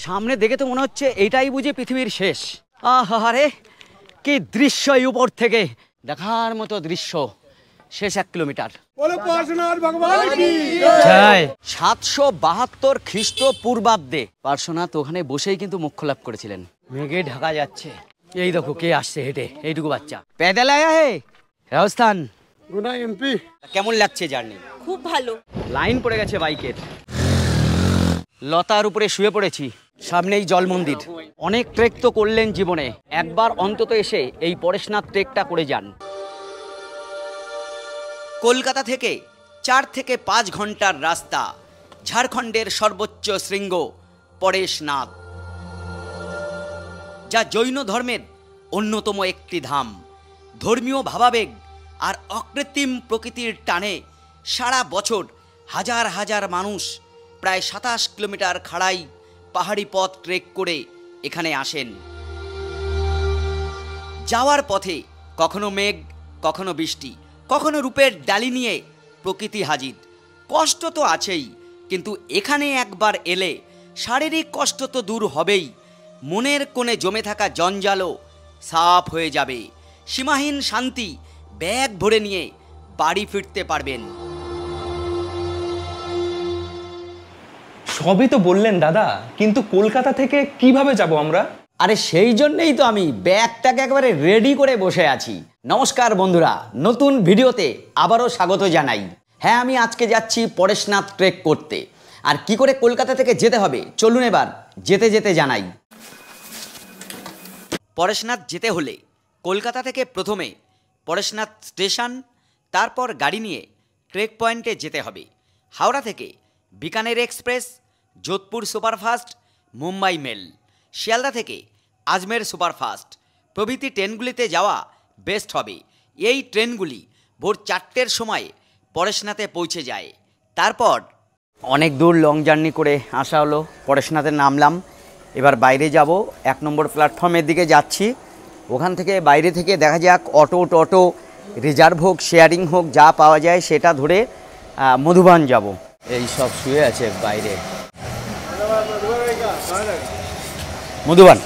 সামনে দেখে তো মনে হচ্ছে এইটাই বুঝি পৃথিবীর শেষ। আহারে কি দৃশ্য, এই উপর থেকে দেখার মতো দৃশ্য। শেষ 1 কিলোমিটার। 772 খ্রিস্টপূর্বাব্দে পার্শ্বনাথ ওখানে বসেই কিন্তু মোক্ষ লাভ করেছিলেন। মেঘে ঢাকা যাচ্ছে, এই দেখো কে আসছে হেঁটে, এইটুকু বাচ্চা প্যাদেল আয়া হে। রাজস্থান গুনা এমপি। কেমন লাগছে জার্নি? খুব ভালো। লাইন পড়ে গেছে বাইকের। লতার উপরে শুয়ে পড়েছি, সামনেই জল মন্দির। অনেক ট্রেক তো করলেন জীবনে, একবার অন্তত এসে এই পরেশনাথ ট্রেকটা করে যান। কলকাতা থেকে 4 থেকে 5 ঘন্টার রাস্তা, ঝাড়খণ্ডের সর্বোচ্চ শৃঙ্গ পরেশনাথ, যা জৈন ধর্মের অন্যতম একটি ধাম। ধর্মীয় ভাবাবেগ আর অকৃত্রিম প্রকৃতির টানে সারা বছর হাজার হাজার মানুষ প্রায় 27 কিলোমিটার খাড়াই পাহাড়ি পথ ট্রেক করে এখানে আসেন। যাওয়ার পথে কখনো মেঘ, কখনো বৃষ্টি, কখনো রূপের ডালি নিয়ে প্রকৃতি হাজির। কষ্ট তো আছেই, কিন্তু এখানে একবার এলে শারীরিক কষ্ট তো দূর হবেই, মনের কোণে জমে থাকা জঞ্জালও সাফ হয়ে যাবে। সীমাহীন শান্তি ব্যাগ ভরে নিয়ে বাড়ি ফিরতে পারবেন। সবই তো বললেন দাদা, কিন্তু কলকাতা থেকে কিভাবে যাব আমরা? আরে সেই জন্যই তো আমি ব্যাগটাকে একেবারে রেডি করে বসে আছি। নমস্কার বন্ধুরা, নতুন ভিডিওতে আবারও স্বাগত জানাই। হ্যাঁ, আমি আজকে যাচ্ছি পরেশনাথ ট্রেক করতে। আর কি করে কলকাতা থেকে যেতে হবে চলুন এবার যেতে যেতে জানাই। পরেশনাথ যেতে হলে কলকাতা থেকে প্রথমে পরেশনাথ স্টেশন, তারপর গাড়ি নিয়ে ট্রেক পয়েন্টে যেতে হবে। হাওড়া থেকে Bikaner express, Jodhpur superfast, Mumbai mail, Sealdah থেকে আজমের সুপারফাস্ট প্রভৃতি ট্রেনগুলিতে যাওয়া বেস্ট হবে। এই ট্রেনগুলি ভোর 4টের সময় পরেশনাথে পৌঁছে যায়। তারপর অনেক দূর লং জার্নি করে আসা হলো, পরেশনাথে নামলাম। এবার বাইরে যাব, 1 নম্বর প্ল্যাটফর্মের দিকে যাচ্ছি। ওখান থেকে বাইরে থেকে দেখা যাক অটো টোটো রিজার্ভ হোক, শেয়ারিং হোক, যা পাওয়া যায় সেটা ধরে মধুবন যাব। এই সব শুয়ে আছে বাইরে। মধুবন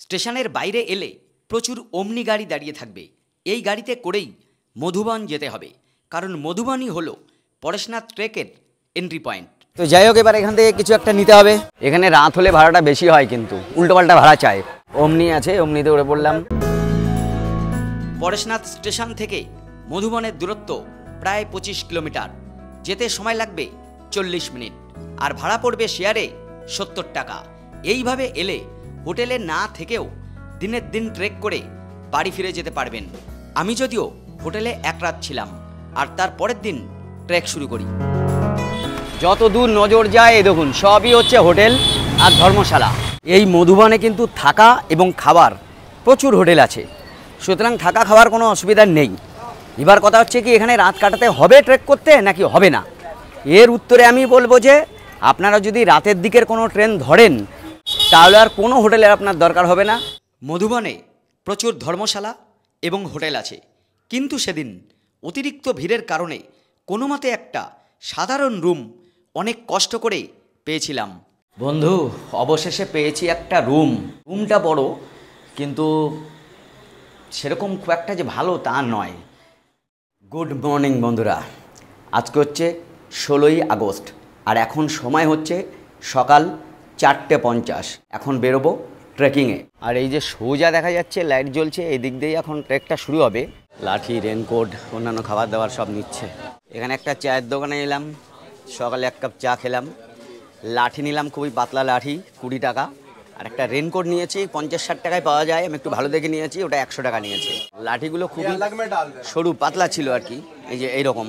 স্টেশনের বাইরে এলে প্রচুর ওমনি গাড়ি দাঁড়িয়ে থাকবে। এই গাড়িতে করেই মধুবন যেতে হবে, কারণ মধুবনই হলো পরেশনাথ ট্রেকের এন্ট্রি পয়েন্ট। তো যাই হোক, এবার এখান থেকে কিছু একটা নিতে হবে। এখানে রাত হলে ভাড়াটা বেশি হয়, কিন্তু উল্টোপাল্টা ভাড়া চায়। ওমনি আছে, ওমনিতে উঠে পড়লাম। পরেশনাথ স্টেশন থেকে মধুবনের দূরত্ব প্রায় 25 কিলোমিটার। যেতে সময় লাগবে 40 মিনিট, আর ভাড়া পড়বে শেয়ারে 70 টাকা। এইভাবে এলে হোটেলে না থেকেও দিনের দিন ট্রেক করে বাড়ি ফিরে যেতে পারবেন। আমি যদিও হোটেলে 1 রাত ছিলাম, আর তার পরের দিন ট্রেক শুরু করি। যত দূর নজর যায় এই দেখুন সবই হচ্ছে হোটেল আর ধর্মশালা। এই মধুবনে কিন্তু থাকা এবং খাবার প্রচুর হোটেল আছে, সুতরাং থাকা খাওয়ার কোনো অসুবিধা নেই। এবার কথা হচ্ছে কি, এখানে রাত কাটাতে হবে ট্রেক করতে নাকি হবে না? এর উত্তরে আমি বলবো যে আপনারা যদি রাতের দিকের কোনো ট্রেন ধরেন তাহলে আর কোনো হোটেলের আপনার দরকার হবে না। মধুবনে প্রচুর ধর্মশালা এবং হোটেল আছে, কিন্তু সেদিন অতিরিক্ত ভিড়ের কারণে কোনো মতে একটা সাধারণ রুম অনেক কষ্ট করে পেয়েছিলাম। বন্ধু, অবশেষে পেয়েছি একটা রুম। রুমটা বড়, কিন্তু সেরকম খুব একটা যে ভালো তা নয়। গুড মর্নিং বন্ধুরা, আজকে হচ্ছে 16ই আগস্ট, আর এখন সময় হচ্ছে সকাল 4:50। এখন বেরোবো ট্রেকিংয়ে। আর এই যে সোজা দেখা যাচ্ছে লাইট জ্বলছে, এই দিক দিয়েই এখন ট্রেকটা শুরু হবে। লাঠি, রেনকোট, অন্যান্য খাবার দাবার সব নিচ্ছে। এখানে একটা চায়ের দোকানে এলাম, সকালে 1 কাপ চা খেলাম। লাঠি নিলাম, খুবই পাতলা লাঠি, 20 টাকা। আর একটা রেনকোট নিয়েছি, 50-60 টাকায় পাওয়া যায়। আমি একটু ভালো দেখে নিয়েছি, ওটা 100 টাকা নিয়েছে। লাঠিগুলো খুবই সরু পাতলা ছিল আর কি, এই যে এইরকম।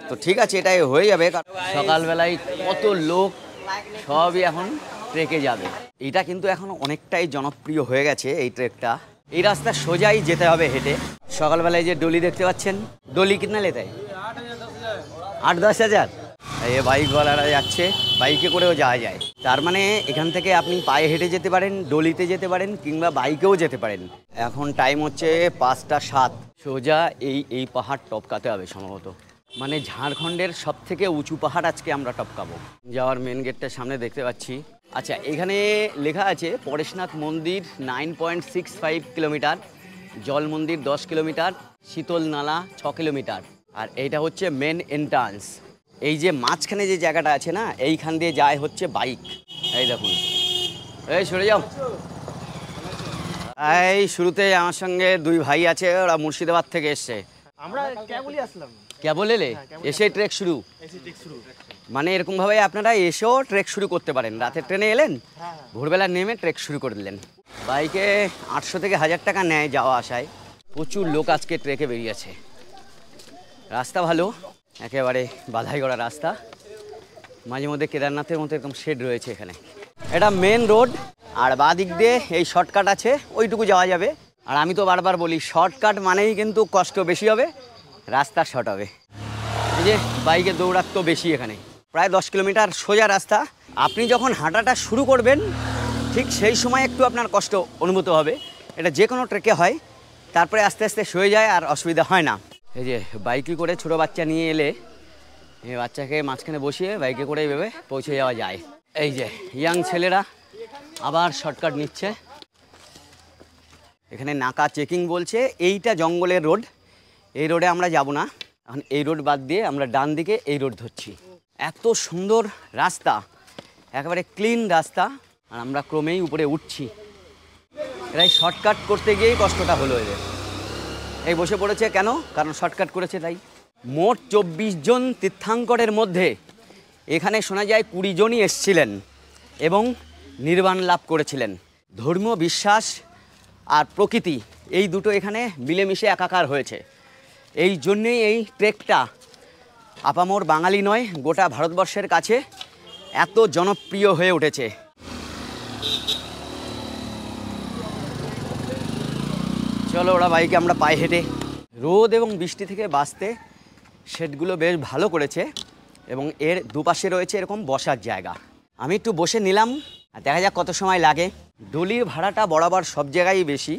তো ঠিক আছে, এটাই হয়ে যাবে। সকালবেলায় কত লোক, সবই এখন ট্রেকে যাবে। এটা কিন্তু এখন অনেকটাই জনপ্রিয় হয়ে গেছে এই ট্রেকটা। এই রাস্তা সোজাই যেতে হবে হেঁটে। সকালবেলায় যে ডলি দেখতে পাচ্ছেন, ডলি কিতনা লেতে হয়? 8-10 হাজার। এই বাইকওয়ালারা যাচ্ছে, বাইকে করেও যাওয়া যায়। তার মানে এখান থেকে আপনি পায়ে হেঁটে যেতে পারেন, ডলিতে যেতে পারেন, কিংবা বাইকেও যেতে পারেন। এখন টাইম হচ্ছে 5টা 7। সোজা এই পাহাড় টপকাতে হবে সম্ভবত। মানে ঝাড়খণ্ডের সবথেকে উঁচু পাহাড় আজকে আমরা টপকাবো। যাওয়ার মেন গেটটার সামনে দেখতে পাচ্ছি আচ্ছা, এখানে লেখা আছে পরেশনাথ মন্দির 9.65 কিলোমিটার, জল মন্দির 10 কিলোমিটার, শীতল নালা 6 কিলোমিটার, আর এইটা হচ্ছে মেন এন্ট্রান্স। এই যে মাঝখানে যে জায়গাটা আছে না, এইখান দিয়ে যায় হচ্ছে বাইক। এই দেখুন, এই সরে যাও। এই শুরুতে আমার সঙ্গে দুই ভাই আছে, ওরা মুর্শিদাবাদ থেকে এসছে। আমরা কেবলই আসলাম। কেবল এলে, এসে ট্রেক শুরু। মানে এরকমভাবে আপনারা এসেও ট্রেক শুরু করতে পারেন। রাতের ট্রেনে এলেন, ভোরবেলা নেমে ট্রেক শুরু করে দিলেন। বাইকে 800 থেকে 1000 টাকা নেয় যাওয়া আসায়। প্রচুর লোক আজকে ট্রেকে বেরিয়েছে। রাস্তা ভালো, একেবারে বাধাই করা রাস্তা। মাঝে মধ্যে কেদারনাথের মতো এরকম শেড রয়েছে এখানে। এটা মেন রোড, আর বাঁ দিক দিয়ে এই শর্টকাট আছে, ওইটুকু যাওয়া যাবে। আর আমি তো বারবার বলি, শর্টকাট মানেই কিন্তু কষ্ট বেশি হবে, রাস্তা শর্ট হবে। এই যে বাইকে দৌড়াতো বেশি এখানে, প্রায় 10 কিলোমিটার সোজা রাস্তা। আপনি যখন হাঁটাটা শুরু করবেন, ঠিক সেই সময় একটু আপনার কষ্ট অনুভূত হবে। এটা যে কোনো ট্রেকে হয়, তারপরে আস্তে আস্তে সয়ে যায়, আর অসুবিধা হয় না। এই যে বাইকে করে ছোটো বাচ্চা নিয়ে এলে, এই বাচ্চাকে মাঝখানে বসিয়ে বাইকে করে এইভাবে পৌঁছে যাওয়া যায়। এই যে ইয়াং ছেলেরা আবার শর্টকাট নিচ্ছে। এখানে নাকা চেকিং বলছে। এইটা জঙ্গলের রোড, এই রোডে আমরা যাব না। এখন এই রোড বাদ দিয়ে আমরা ডান দিকে এই রোড ধরছি। এত সুন্দর রাস্তা, একেবারে ক্লিন রাস্তা, আর আমরা ক্রমেই উপরে উঠছি। এরাই শর্টকাট করতে গিয়েই কষ্টটা হলো এদের। এই বসে পড়েছে কেন? কারণ শর্টকাট করেছে তাই। মোট 24 জন তীর্থাঙ্করের মধ্যে এখানে শোনা যায় 20 জনই এসছিলেন এবং নির্বাণ লাভ করেছিলেন। ধর্মীয় বিশ্বাস আর প্রকৃতি এই দুটো এখানে মিলেমিশে একাকার হয়েছে। এই জন্যেই এই ট্রেকটা আপামর বাঙালি নয়, গোটা ভারতবর্ষের কাছে এত জনপ্রিয় হয়ে উঠেছে। চলো ওরা বাইকে, আমরা পায়ে হেঁটে। রোদ এবং বৃষ্টি থেকে বাঁচতে শেডগুলো বেশ ভালো করেছে, এবং এর দুপাশে রয়েছে এরকম বসার জায়গা। আমি একটু বসে নিলাম, আর দেখা যাক কত সময় লাগে। ডলির ভাড়াটা বরাবর সব জায়গায় বেশি।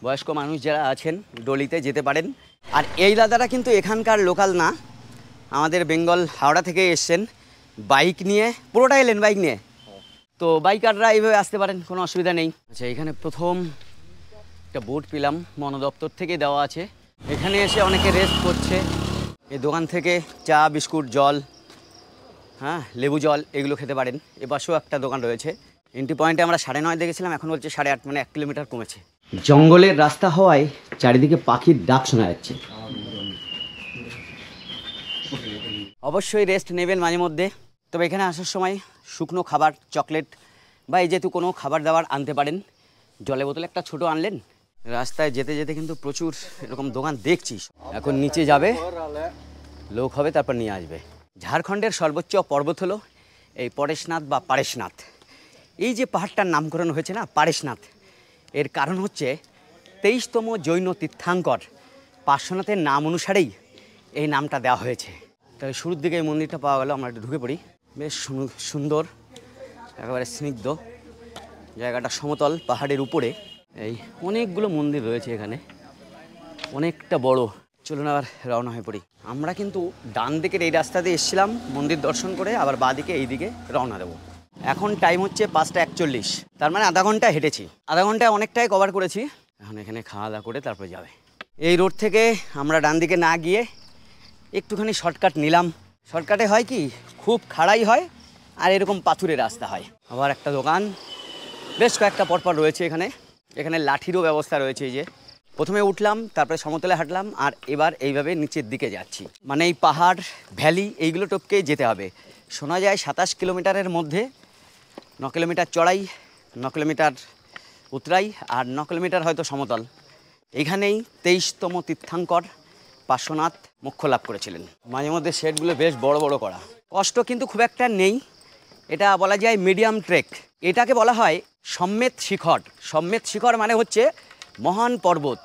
বয়স্ক মানুষ যারা আছেন ডলিতে যেতে পারেন। আর এই দাদারা কিন্তু এখানকার লোকাল না, আমাদের বেঙ্গল হাওড়া থেকে এসছেন বাইক নিয়ে, পুরোটা এলেন বাইক নিয়ে। তো বাইকাররা এইভাবে আসতে পারেন, কোনো অসুবিধা নেই। আচ্ছা, এখানে প্রথম একটা বোর্ড পেলাম, বন দপ্তর থেকে দেওয়া আছে। এখানে এসে অনেকে রেস্ট করছে। এই দোকান থেকে চা, বিস্কুট, জল, হ্যাঁ লেবু জল এগুলো খেতে পারেন। এপাশেও একটা দোকান রয়েছে। এন্ট্রি পয়েন্টে আমরা 9:30 দেখেছিলাম, এখন বলছে 8:30, মানে 1 কিলোমিটার কমেছে। জঙ্গলের রাস্তা হওয়ায় চারিদিকে পাখির ডাক শোনা যাচ্ছে। অবশ্যই রেস্ট নেবেন মাঝে মধ্যে। তবে এখানে আসার সময় শুকনো খাবার, চকলেট বা এই যেহেতু কোনো খাবার দাবার আনতে পারেন। জলের বোতল একটা ছোট আনলেন। রাস্তায় যেতে যেতে কিন্তু প্রচুর এরকম দোকান দেখছি। এখন নিচে যাবে, লোক হবে, তারপর নিয়ে আসবে। ঝাড়খণ্ডের সর্বোচ্চ পর্বত হলো এই পরেশনাথ বা পারেশনাথ। এই যে পাহাড়টার নামকরণ হয়েছে না পারেশনাথ, এর কারণ হচ্ছে 23তম জৈন তীর্থাঙ্কর পার্শ্বনাথের নাম অনুসারেই এই নামটা দেওয়া হয়েছে। তাই শুরুর দিকে এই মন্দিরটা পাওয়া গেল। আমরা একটু ঢুকে পড়ি। বেশ সুন্দর, একেবারে স্নিগ্ধ জায়গাটা, সমতল পাহাড়ের উপরে। এই অনেকগুলো মন্দির রয়েছে এখানে, অনেকটা বড়। চলুন আবার রওনা হয়ে পড়ি। আমরা কিন্তু ডান দিকের এই রাস্তাতে এসেছিলাম মন্দির দর্শন করে, আবার বাঁ দিকে এই দিকে রওনা দেবো। এখন টাইম হচ্ছে 5:41, তার মানে আধা ঘন্টা হেঁটেছি। আধা ঘন্টায় অনেকটাই কভার করেছি। এখন এখানে খাওয়া দাওয়া করে তারপরে যাবে। এই রোড থেকে আমরা ডান দিকে না গিয়ে একটুখানি শর্টকাট নিলাম। শর্টকাটে হয় কি, খুব খাড়াই হয় আর এরকম পাথুরে রাস্তা হয়। আবার একটা দোকান বেশ কয়েকটা পরপর রয়েছে এখানে। এখানে লাঠিরও ব্যবস্থা রয়েছে। এই যে প্রথমে উঠলাম, তারপরে সমতলে হাঁটলাম, আর এবার এইভাবে নিচের দিকে যাচ্ছি। মানে এই পাহাড়, ভ্যালি এইগুলো টপকেই যেতে হবে। শোনা যায় 27 কিলোমিটারের মধ্যে 9 কিলোমিটার চড়াই, 9 কিলোমিটার উতরাই, আর 9 কিলোমিটার হয়তো সমতল। এখানেই 23তম তীর্থাঙ্কর পার্শ্বনাথ মোক্ষ লাভ করেছিলেন। মাঝে মধ্যে শেডগুলো বেশ বড় বড় করা। কষ্ট কিন্তু খুব একটা নেই, এটা বলা যায় মিডিয়াম ট্রেক। এটাকে বলা হয় সম্মেত শিখর। সম্মেত শিখর মানে হচ্ছে মহান পর্বত,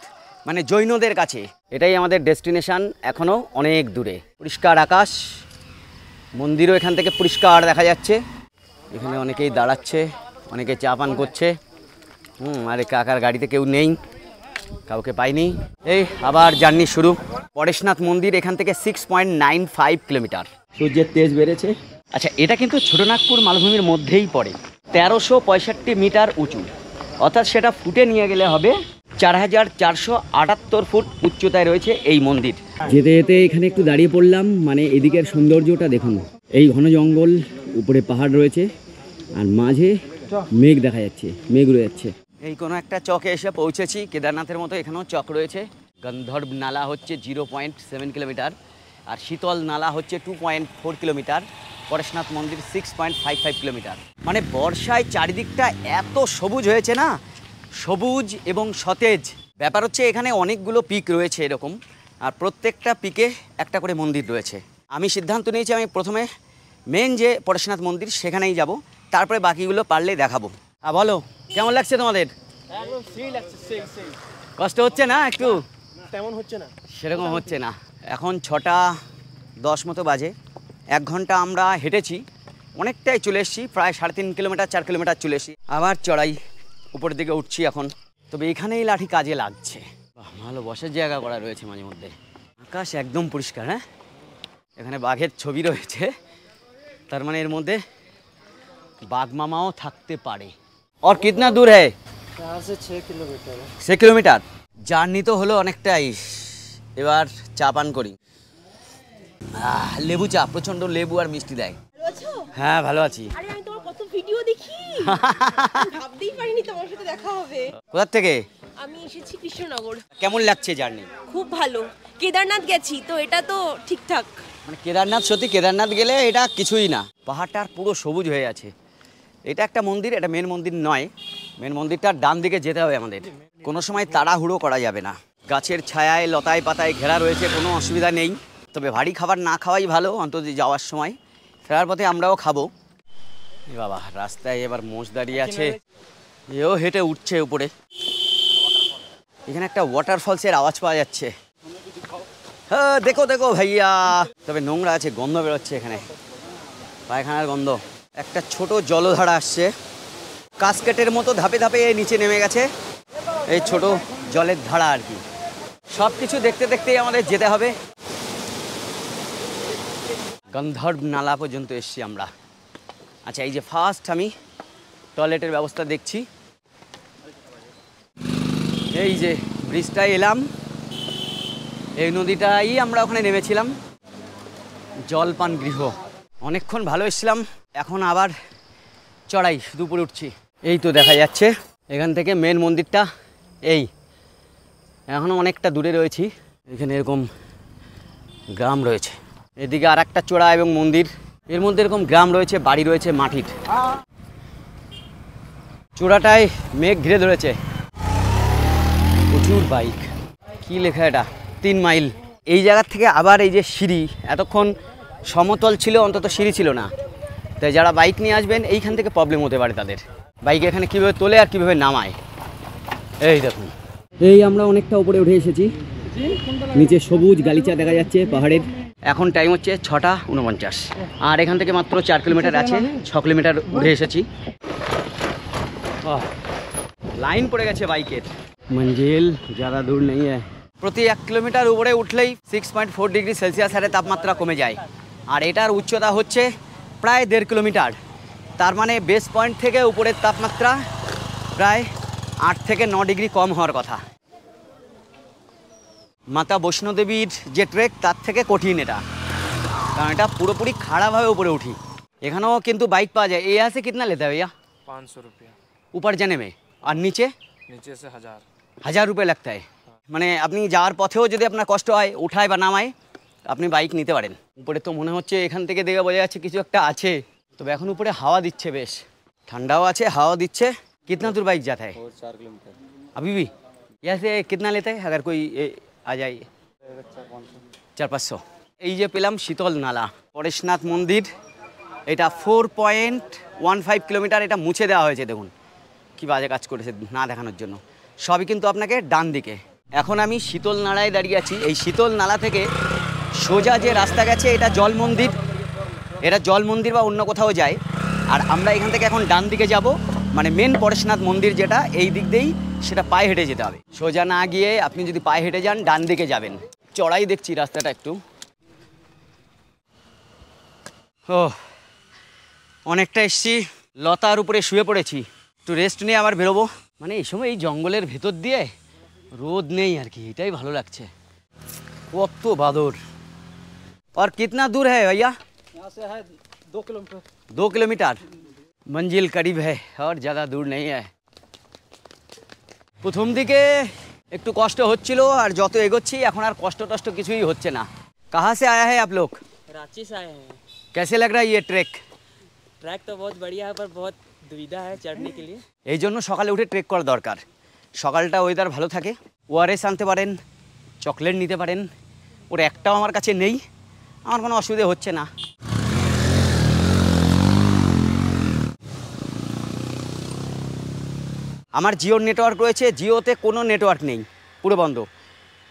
মানে জৈনদের কাছে। এটাই আমাদের ডেস্টিনেশন, এখনও অনেক দূরে। পরিষ্কার আকাশ, মন্দিরও এখান থেকে পরিষ্কার দেখা যাচ্ছে। এখানে অনেকেই দাঁড়াচ্ছে, অনেকে চা পান করছে। আর কাকার গাড়িতে কেউ নেই, কাউকে পাইনি। এই আবার জার্নি শুরু। পরেশনাথ মন্দির এখান থেকে 6.95 কিলোমিটার। সূর্যের তেজ বেড়েছে। আচ্ছা, এটা কিন্তু ছোটনাগপুর মালভূমির মধ্যেই পড়ে। 1365 মিটার উঁচু, অর্থাৎ সেটা ফুটে নিয়ে গেলে হবে 4478 ফুট উচ্চতায় রয়েছে এই মন্দির। যেতে যেতে এখানে একটু দাঁড়িয়ে পড়লাম, মানে এদিকের সৌন্দর্যটা দেখুন। এই ঘন জঙ্গল, উপরে পাহাড় রয়েছে, আর মাঝে মেঘ দেখা যাচ্ছে, মেঘ উড়ে যাচ্ছে। এই কোনো একটা চকে এসে পৌঁছেছি, কেদারনাথের মতো এখানেও চক রয়েছে। গন্ধর্ব নালা হচ্ছে 0.7 কিলোমিটার, আর শীতল নালা হচ্ছে 2.4 কিলোমিটার, পরেশনাথ মন্দির 6.55 কিলোমিটার। মানে বর্ষায় চারিদিকটা এত সবুজ হয়েছে না, সবুজ এবং সতেজ। ব্যাপার হচ্ছে এখানে অনেকগুলো পিক রয়েছে এরকম, আর প্রত্যেকটা পিকে একটা করে মন্দির রয়েছে। আমি সিদ্ধান্ত নিয়েছি আমি প্রথমে মেন যে পরেশনাথ মন্দির সেখানেই যাব, তারপরে বাকিগুলো পারলে দেখাবো। বলো কেমন লাগছে তোমাদের? একদম সেই লাগছে, সেই কষ্ট হচ্ছে না একটু? তেমন হচ্ছে না, সেরকম হচ্ছে না। এখন 6:10 মতো বাজে, 1 ঘন্টা আমরা হেঁটেছি, অনেকটাই চলে এসেছি, প্রায় 3.5 কিলোমিটার 4 কিলোমিটার চলে এসেছি। আবার চড়াই, উপরের দিকে উঠছি এখন। তবে এখানেই লাঠি কাজে লাগছে। ভালো বসার জায়গা করা রয়েছে মাঝে মধ্যে, আকাশ একদম পরিষ্কার। হ্যাঁ, এখানে বাঘের ছবি রয়েছে, তার মানে এর মধ্যে বাঘ মামাও থাকতে পারে। আর কিতনা দূর হ্যাঁ? 6 কিলোমিটার। 6 কিলোমিটার জার্নি তো হলো অনেকটাই। এবার চা পান করি। লেবু চা, প্রচন্ড লেবু আর মিষ্টি দেয়। হ্যাঁ ভালো আছি। আরে আমি তোমার কত ভিডিও দেখি, ভাবতেই পারিনি তোমার সাথে দেখা হবে। কোথা থেকে? আমি এসেছি কৃষ্ণনগর। কেমন লাগছে জার্নি? খুব ভালো। কেদারনাথ গেছি তো, এটা তো ঠিকঠাক। মানে কেদারনাথ, সত্যি কেদারনাথ গেলে এটা কিছুই না, পাহাড়টার পুরো সবুজ হয়ে আছে। এটা একটা মন্দির, এটা মেন মন্দির নয়, মেন মন্দিরটার ডান দিকে যেতে হবে আমাদের। কোনো সময় তাড়াহুড়ো করা যাবে না, গাছের ছায়ায় লতায় পাতায় ঘেরা রয়েছে, কোনো অসুবিধা নেই। তবে ভারী খাবার না খাওয়াই ভালো, অন্তত যাওয়ার সময়। ফেরার পথে আমরাও খাবো। এ বাবা, রাস্তায় এবার মোষ দাঁড়িয়ে আছে, এও হেঁটে উঠছে উপরে। এখানে একটা ওয়াটারফলসের আওয়াজ পাওয়া যাচ্ছে। হ্যাঁ দেখো দেখো ভাইয়া, তবে নোংরা আছে, গন্ধ বেরোচ্ছে এখানে, পায়খানার গন্ধ। একটা ছোট জলধারা আসছে, কাসকেটের মতো ধাপে ধাপে নিচে নেমে গেছে। এই ছোট জলের ধারা আর কি। সব কিছু দেখতে দেখতেই আমাদের যেতে হবে। গন্ধর্ব নালা পর্যন্ত এসছি আমরা। আচ্ছা, এই যে ফার্স্ট আমি টয়লেটের ব্যবস্থা দেখছি। এই যে ব্রিজটায় এলাম, এই নদীটাই আমরা ওখানে নেমেছিলাম। জলপান গৃহ, অনেকক্ষণ ভালো এসেছিলাম। এখন আবার চড়াই, দুপুরে উঠছি। এই তো দেখা যাচ্ছে এখান থেকে মেন মন্দিরটা। এই এখনও অনেকটা দূরে রয়েছি। এখানে এরকম গ্রাম রয়েছে, এদিকে আর একটা চড়া এবং মন্দির, এর মধ্যে এরকম গ্রাম রয়েছে, বাড়ি রয়েছে মাটির। চূড়াটায় মেঘ ঘিরে ধরেছে, প্রচুর বাইক। কি লেখা এটা? 3 মাইল। এই জায়গার থেকে আবার এই যে সিঁড়ি, এতক্ষণ সমতল ছিল, অন্তত সিঁড়ি ছিল না। তাই যারা বাইক নিয়ে আসবেন এইখান থেকে প্রবলেম হতে পারে তাদের। বাইক এখানে কীভাবে তোলে আর কীভাবে নামায়, এই দেখুন। এই আমরা অনেকটা উপরে উঠে এসেছি, নিচে সবুজ গালিচা দেখা যাচ্ছে পাহাড়ের। এখন টাইম হচ্ছে 6:49, আর এখান থেকে মাত্র 4 কিলোমিটার আছে। 6 কিলোমিটার উঠে এসেছি। লাইন পড়ে গেছে বাইকের। মঞ্জিল ज़्यादा দূর নেই। প্রতি 1 কিলোমিটার উপরে উঠলেই 6.4 ডিগ্রি সেলসিয়াস হারে তাপমাত্রা কমে যায়, আর এটার উচ্চতা হচ্ছে প্রায় 1.5 কিলোমিটার। তার মানে বেস পয়েন্ট থেকে উপরের তাপমাত্রা প্রায় 8 থেকে 9 ডিগ্রি কম হওয়ার কথা। মাতা বৈষ্ণোদেবীর যে ট্রেক তার থেকে কঠিন এটা, কারণ এটা পুরোপুরি খাড়াভাবে উপরে উঠি। এখানেও কিন্তু বাইক পাওয়া যায়। यहाँ से कितना लेता है भैया? 500 रुपया ऊपर जाने में, और नीचे नीचे से 1000 रुपये लगता है। মানে আপনি যাওয়ার পথেও যদি আপনার কষ্ট হয়, উঠায় বা নামায়, আপনি বাইক নিতে পারেন। উপরে তো মনে হচ্ছে এখান থেকে দেখে বোঝা যাচ্ছে কিছু একটা আছে। তবে এখন উপরে হাওয়া দিচ্ছে, বেশ ঠান্ডাও আছে, হাওয়া দিচ্ছে। कितना दूर बाइक जाता है? 4 किलोमीटर। अभी भी? यहाँ से कितना लेता है अगर कोई आ जाए? 400-500। এই যে পেলাম শীতল নালা, পরেশনাথ মন্দির। এটা 4.15 কিলোমিটার। এটা মুছে দেওয়া হয়েছে, দেখুন কি বাজে কাজ করেছে না দেখানোর জন্য। সবই কিন্তু আপনাকে ডান দিকে। এখন আমি শীতল নালায় দাঁড়িয়ে আছি। এই শীতল নালা থেকে সোজা যে রাস্তা গেছে এটা জল মন্দির, এটা জল মন্দির বা অন্য কোথাও যায়। আর আমরা এখান থেকে এখন ডান দিকে যাব, মানে মেন পরেশনাথ মন্দির যেটা, এই দিক দিয়েই সেটা পায়ে হেঁটে যেতে হবে। সোজা না গিয়ে আপনি যদি পায়ে হেঁটে যান ডান দিকে যাবেন। চড়াই দেখছি রাস্তাটা একটু। ও অনেকটা এসছি, লতার উপরে শুয়ে পড়েছি, একটু রেস্ট নিয়ে আবার বেরোবো। মানে এই সময় এই জঙ্গলের ভেতর দিয়ে রোদ নেই আর কি, এটাই ভালো লাগছে। কত বাদর। और कितना दूर है भैया? यहाँ से है 2 किलोमीटर। 2 किलोमीटर। मंजिल करीब है और ज़्यादा दूर नहीं है। প্রথম দিকে একটু কষ্ট হচ্ছিল, আর যত এগোচ্ছি এখন আর কষ্ট টষ্ট কিছুই হচ্ছে না। कहाँ से आया है आप लोग? रांची से आए हैं। कैसे लग रहा है ये ट्रैक? ट्रैक तो बहुत बढ़िया है पर बहुत दुविधा है चढ़ने के लिए। এই জন্য সকালে উঠে ট্রেক করা দরকার। সকালটা ওয়েদার ভালো থাকে, ওআরএস আনতে পারেন, চকলেট নিতে পারেন। ওর একটাও আমার কাছে নেই, আমার কোনো অসুবিধে হচ্ছে না। আমার জিওর নেটওয়ার্ক রয়েছে, জিওতে কোনো নেটওয়ার্ক নেই, পুরো বন্ধ।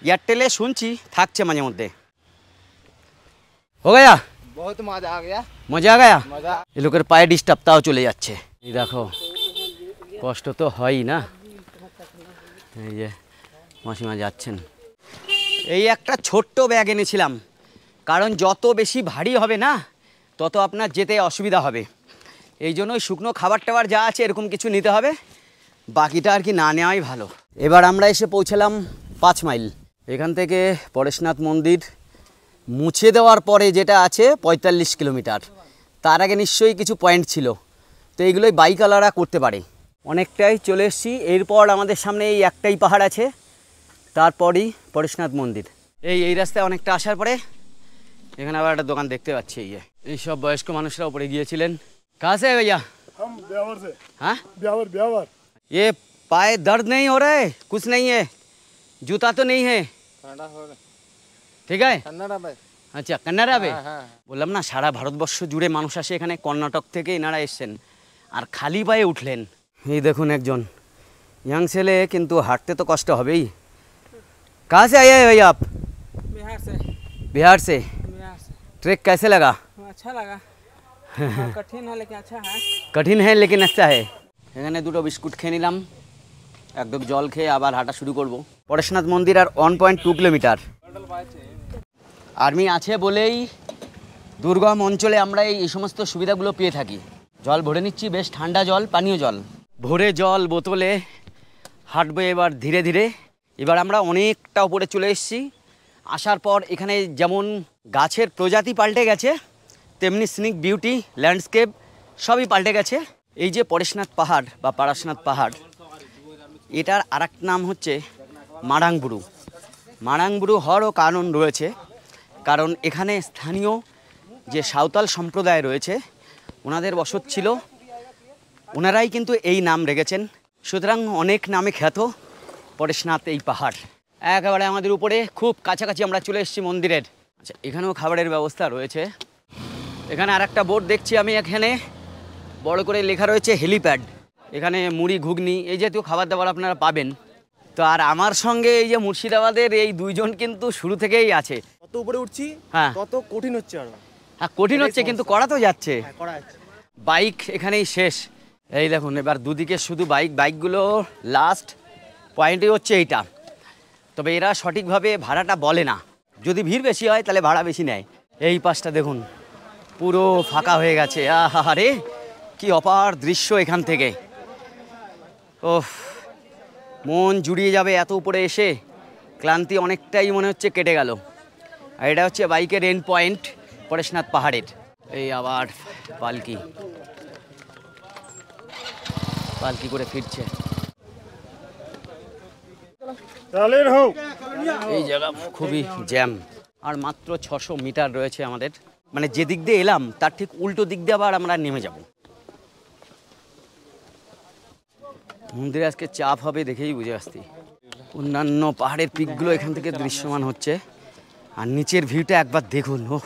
এয়ারটেলে শুনছি থাকছে মাঝে মধ্যে। हो गया? बहुत मजा आ गया। মজা आ गया? मजा। এই লোকের পায়ে ডিস্টার্ব, তাও চলে যাচ্ছে। এই দেখো, কষ্ট তো হয়ই না। এই যে মাসিমা যাচ্ছেন। এই একটা ছোট্ট ব্যাগ এনেছিলাম, কারণ যত বেশি ভারী হবে না তত আপনার যেতে অসুবিধা হবে। এই জন্য ওই শুকনো খাবার টাবার যা আছে এরকম কিছু নিতে হবে, বাকিটা আর কি না নেওয়াই ভালো। এবার আমরা এসে পৌঁছালাম 5 মাইল। এখান থেকে পরেশনাথ মন্দির মুছে দেওয়ার পরে যেটা আছে 45 কিলোমিটার। তার আগে নিশ্চয়ই কিছু পয়েন্ট ছিল, তো এইগুলোই বাইকওয়ালারা করতে পারে। অনেকটাই চলে এসেছি। এরপর আমাদের সামনে এই একটাই পাহাড় আছে, তারপরই পরেশনাথ মন্দির। এই রাস্তায় অনেকটা আসার পরে এখানে আবার একটা দোকান দেখতে পাচ্ছি। এই সব বয়স্ক মানুষরা উপরে গিয়েছিলেন। कहाँ से है भैया? हम ब्यावर से। हाँ, ब्यावर ब्यावर। ये पाए दर्द नहीं हो रहा है? कुछ नहीं है? जूता तो नहीं है? ঠিক আছে। আচ্ছা, কন্নাড়া বে। বললাম না, সারা ভারতবর্ষ জুড়ে মানুষ আসে এখানে, কর্ণাটক থেকে এনারা এসছেন, আর খালি পায়ে উঠলেন। এই দেখুন একজন ইয়াং ছেলে, কিন্তু হাঁটতে তো কষ্ট হবেই। कहाँ से आए हैं भैया आप? बिहार से। बिहार से। बिहार से। ट्रैक कैसे लगा? अच्छा लगा। कठिन है लेकिन अच्छा है। कठिन है लेकिन अच्छा है। এখানে দুটো বিস্কুট খেয়ে নিলাম, একদম জল খেয়ে আবার হাঁটা শুরু করব। পরেশনাথ মন্দির আর 1.2 কিলোমিটার। আর্মি আছে বলেই দুর্গম অঞ্চলে আমরা এই সমস্ত সুবিধাগুলো পেয়ে থাকি। জল ভরে নিচ্ছি, বেশ ঠান্ডা জল, পানীয় জল ভরে জল বোতলে হাঁটবো এবার ধীরে ধীরে। এবার আমরা অনেকটা উপরে চলে এসেছি। আসার পর এখানে যেমন গাছের প্রজাতি পাল্টে গেছে, তেমনি সিনিক বিউটি, ল্যান্ডস্কেপ সবই পাল্টে গেছে। এই যে পরেশনাথ পাহাড় বা পারশনাথ পাহাড়, এটার আরেক নাম হচ্ছে মারাংবুরু। মারাংবুরু হওয়ারও কারণ রয়েছে, কারণ এখানে স্থানীয় যে সাঁওতাল সম্প্রদায় রয়েছে ওনাদের বসত ছিল, ওনারাই কিন্তু এই নাম রেখেছেন। সুতরাং অনেক নামে খ্যাত পরেশনাথ এই পাহাড়। একেবারে আমাদের উপরে, খুব কাছাকাছি আমরা চলে এসেছি মন্দিরের। আচ্ছা, এখানেও খাবারের ব্যবস্থা রয়েছে। এখানে আর একটা বোর্ড দেখছি আমি, এখানে বড় করে লেখা রয়েছে হেলিপ্যাড। এখানে মুড়ি, ঘুগনি এই জাতীয় খাবার দাবার আপনারা পাবেন। তো আর আমার সঙ্গে এই যে মুর্শিদাবাদের এই দুইজন কিন্তু শুরু থেকেই আছে। কত উপরে উঠছি, হ্যাঁ, তত কঠিন হচ্ছে আরো। হ্যাঁ কঠিন হচ্ছে, কিন্তু করা তো যাচ্ছে। করা যাচ্ছে। বাইক এখানেই শেষ। এই দেখুন, এবার দুদিকে শুধু বাইকগুলো লাস্ট পয়েন্টই হচ্ছে এইটা। তবে এরা সঠিকভাবে ভাড়াটা বলে না, যদি ভিড় বেশি হয় তাহলে ভাড়া বেশি নেয়। এই পাশটা দেখুন পুরো ফাঁকা হয়ে গেছে। আরে কি অপার দৃশ্য এখান থেকে। ওহ, মন জুড়িয়ে যাবে এত উপরে এসে। ক্লান্তি অনেকটাই মনে হচ্ছে কেটে গেল। আর এটা হচ্ছে বাইকের এন্ড পয়েন্ট পরেশনাথ পাহাড়ের। এই আবার পালকি পালকি করে ফিরছে। এই জায়গা খুবই জ্যাম। আর মাত্র 600 মিটার রয়েছে আমাদের, মানে যে দিক দিয়ে এলাম তার ঠিক উল্টো দিক দিয়ে আবার আমরা নেমে যাব। মন্দিরে আজকে চাপ হবে দেখেই বুঝে আসছি। অন্যান্য পাহাড়ের পিকগুলো এখান থেকে দৃশ্যমান হচ্ছে, আর নিচের ভিউটা একবার দেখুন। ও,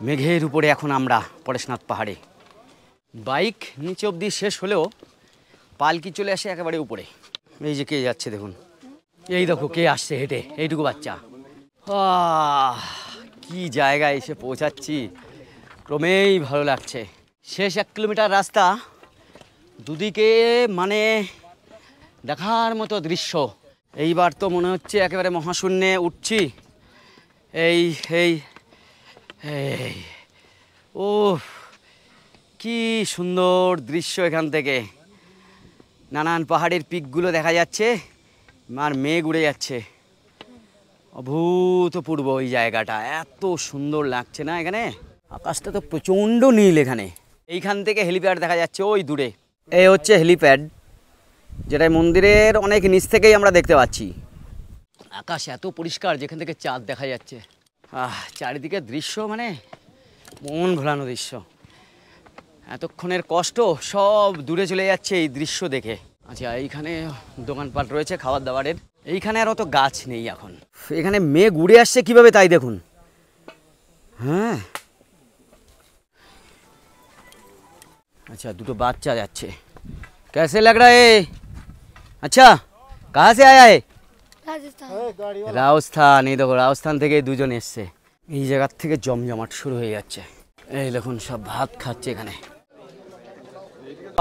মেঘের উপরে এখন আমরা পরেশনাথ পাহাড়ে। বাইক নিচে অবধি শেষ হলেও পালকি চলে আসে একেবারে উপরে। এই যে কে যাচ্ছে দেখুন, এই দেখো কে আসছে হেঁটে, এইটুকু বাচ্চা। কি জায়গায় এসে পৌঁছাচ্ছি, ক্রমেই ভালো লাগছে। শেষ 1 কিলোমিটার রাস্তা, দুদিকে মানে দেখার মতো দৃশ্য। এইবার তো মনে হচ্ছে একেবারে মহাশূন্যে উঠছি। এই এই এই ও কি সুন্দর দৃশ্য এখান থেকে, নানান পাহাড়ের পিকগুলো দেখা যাচ্ছে আর মেঘ উড়ে যাচ্ছে। অভূতপূর্ব ওই জায়গাটা, এত সুন্দর লাগছে না এখানে। আকাশটা তো প্রচণ্ড নীল এখানে। এইখান থেকে হেলিপ্যাড দেখা যাচ্ছে ওই দূরে। এই হচ্ছে হেলিপ্যাড, যেটা মন্দিরের অনেক নিচ থেকেই আমরা দেখতে পাচ্ছি। আকাশ এত পরিষ্কার যেখান থেকে চাঁদ দেখা যাচ্ছে। চারিদিকে দৃশ্য মানে মন ভোলানো দৃশ্য। এতক্ষণের কষ্ট সব দূরে চলে যাচ্ছে এই দৃশ্য দেখে। আচ্ছা, এইখানে দোকানপাট রয়েছে খাবার দাবারের। এইখানে আর অত গাছ নেই এখন। এখানে মেঘ উড়ে আসছে কিভাবে তাই দেখুন। হ্যাঁ, अच्छा দুটো বাচ্চা যাচ্ছে। कैसे लग रहा है? अच्छा, कहाँ से आया है? রাজস্থান। এই দেখো রাজস্থান থেকে দুজন এসছে। এই জায়গার থেকে জমজমাট শুরু হয়ে যাচ্ছে। এই দেখুন সব ভাত খাচ্ছে এখানে।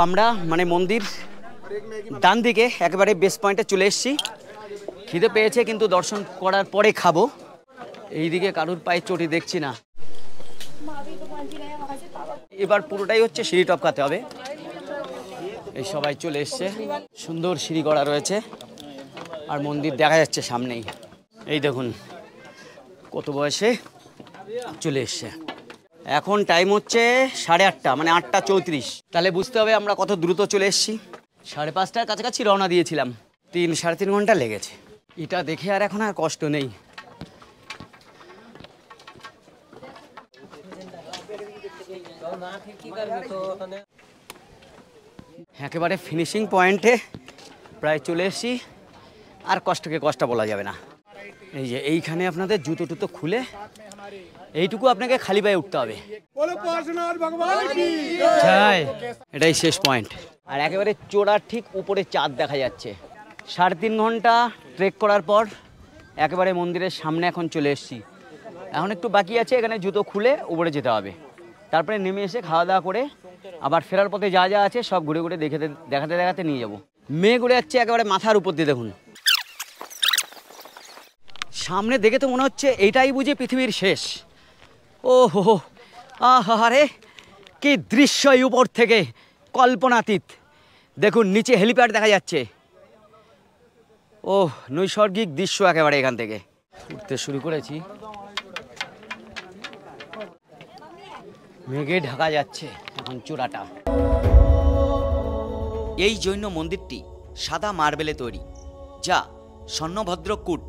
আমরা মানে মন্দির ডান দিকে একেবারে বেস পয়েন্টে চলে এসেছি। খিদে পেয়েছে কিন্তু দর্শন করার পরে খাবো। এইদিকে কারুর পায়ে চটি দেখছি না। এবার পুরোটাই হচ্ছে সিঁড়ি টপকাতে হবে। এই সবাই চলে এসছে, সুন্দর সিঁড়ি করা রয়েছে আর মন্দির দেখা যাচ্ছে সামনেই। এই দেখুন কত বয়সে চলে এসছে। এখন টাইম হচ্ছে 8:30, মানে 8:34। তাহলে বুঝতে হবে আমরা কত দ্রুত চলে এসেছি। 5:30টার কাছাকাছি রওনা দিয়েছিলাম, 3-3.5 ঘন্টা লেগেছে। এটা দেখে আর এখন আর কষ্ট নেই। একেবারে ফিনিশিং পয়েন্টে প্রায় চলে এসেছি। আর কষ্টকে কষ্ট বলা যাবে না। এই যে এইখানে আপনাদের জুতো টুতো খুলে এইটুকু আপনাকে খালি পায়ে উঠতে হবে। এটাই শেষ পয়েন্ট। আর একেবারে চূড়ার ঠিক উপরে চাঁদ দেখা যাচ্ছে। 3.5 ঘন্টা ট্রেক করার পর একেবারে মন্দিরের সামনে এখন চলে এসেছি। এখন একটু বাকি আছে, এখানে জুতো খুলে উপরে যেতে হবে। তারপরে নেমে এসে খাওয়া দাওয়া করে আবার ফেরার পথে যা যা আছে সব ঘুরে ঘুরে দেখাতে দেখাতে নিয়ে যাব। মেঘ উড়ে যাচ্ছে একেবারে মাথার উপর দিয়ে। দেখুন সামনে দেখে তো মনে হচ্ছে এইটাই বুঝি পৃথিবীর শেষ। ও হো, আহারে কি দৃশ্য এই উপর থেকে, কল্পনাতীত। দেখুন নিচে হেলিপ্যাড দেখা যাচ্ছে। ও নৈসর্গিক দৃশ্য একেবারে এখান থেকে। উঠতে শুরু করেছি, মেঘে ঢাকা যাচ্ছে এখন চূড়াটা। এই জৈন মন্দিরটি সাদা মার্বেলে তৈরি, যা স্বর্ণভদ্র কূট